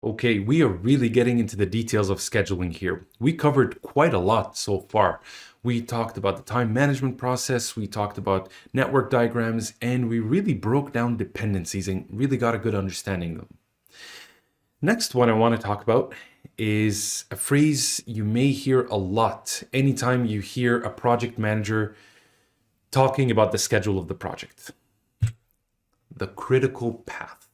Okay, we are really getting into the details of scheduling here. We covered quite a lot so far. We talked about the time management process, we talked about network diagrams, and we really broke down dependencies and really got a good understanding of them. Next, what I want to talk about is a phrase you may hear a lot anytime you hear a project manager talking about the schedule of the project. The critical path.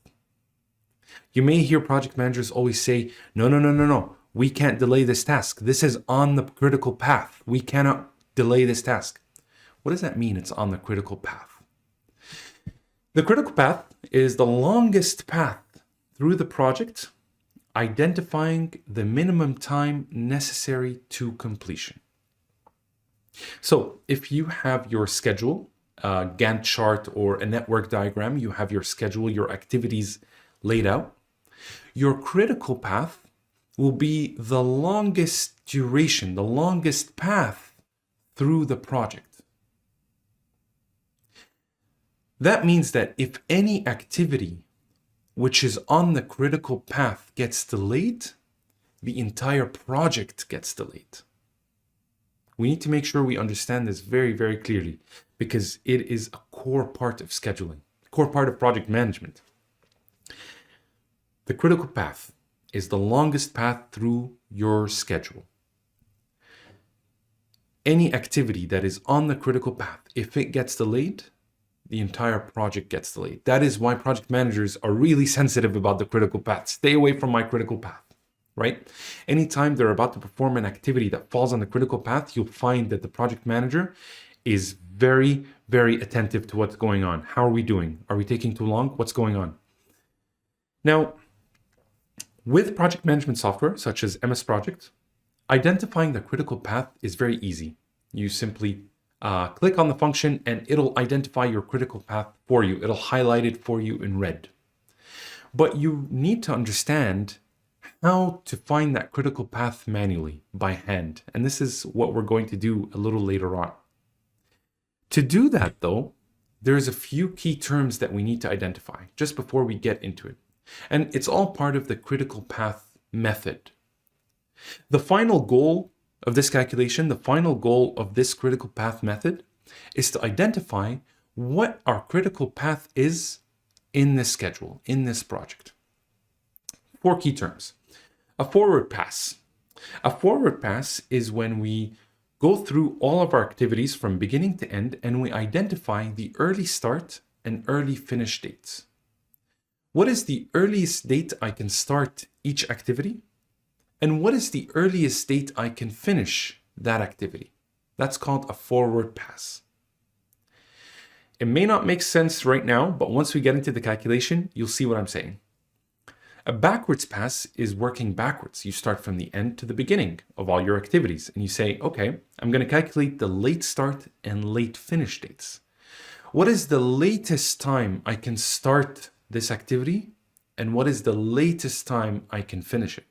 You may hear project managers always say, no, we can't delay this task. This is on the critical path. We cannot delay this task. What does that mean, it's on the critical path? The critical path is the longest path through the project, identifying the minimum time necessary to completion. So if you have your schedule, a Gantt chart or a network diagram, you have your schedule, your activities laid out, your critical path will be the longest duration, the longest path through the project. That means that if any activity which is on the critical path gets delayed, the entire project gets delayed. We need to make sure we understand this very, very clearly because it is a core part of scheduling, core part of project management. The critical path is the longest path through your schedule. Any activity that is on the critical path, if it gets delayed, the entire project gets delayed. That is why project managers are really sensitive about the critical path. Stay away from my critical path, right? Anytime they're about to perform an activity that falls on the critical path, you'll find that the project manager is very, very attentive to what's going on. How are we doing? Are we taking too long? What's going on? Now, with project management software, such as MS Project, identifying the critical path is very easy. You simply click on the function and it'll identify your critical path for you. It'll highlight it for you in red. But you need to understand how to find that critical path manually by hand. And this is what we're going to do a little later on. To do that though, there's a few key terms that we need to identify just before we get into it. And it's all part of the critical path method. The final goal of this calculation, the final goal of this critical path method is to identify what our critical path is in this schedule, in this project. 4 key terms. A forward pass. A forward pass is when we go through all of our activities from beginning to end and we identify the early start and early finish dates. What is the earliest date I can start each activity? And what is the earliest date I can finish that activity? That's called a forward pass. It may not make sense right now, but once we get into the calculation, you'll see what I'm saying. A backwards pass is working backwards. You start from the end to the beginning of all your activities and you say, okay, I'm going to calculate the late start and late finish dates. What is the latest time I can start this activity and what is the latest time I can finish it?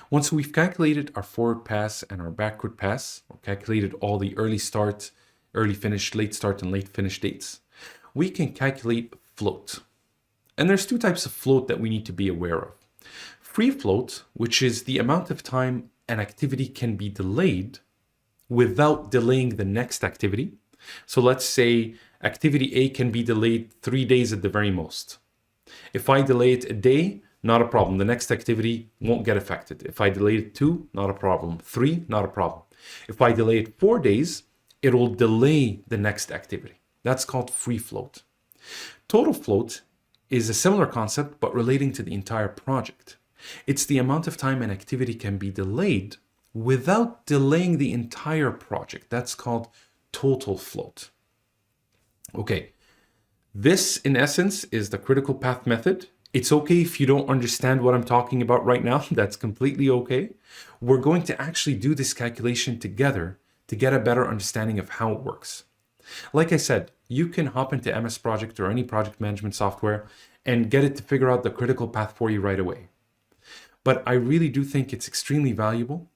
Once we've calculated our forward pass and our backward pass, or calculated all the early start, early finish, late start, and late finish dates, we can calculate float. And there's 2 types of float that we need to be aware of. Free float, which is the amount of time an activity can be delayed without delaying the next activity. So let's say activity A can be delayed 3 days at the very most. If I delay it a day, not a problem. The next activity won't get affected. If I delay it 2, not a problem. 3, not a problem. If I delay it 4 days, it will delay the next activity. That's called free float. Total float is a similar concept, but relating to the entire project. It's the amount of time an activity can be delayed without delaying the entire project. That's called total float. Okay, this in essence is the critical path method. It's okay if you don't understand what I'm talking about right now. That's completely okay. We're going to actually do this calculation together to get a better understanding of how it works. Like I said, you can hop into MS Project or any project management software and get it to figure out the critical path for you right away. But I really do think it's extremely valuable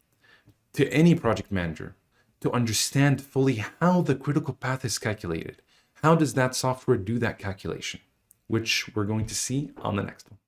to any project manager to understand fully how the critical path is calculated. How does that software do that calculation? Which we're going to see on the next one.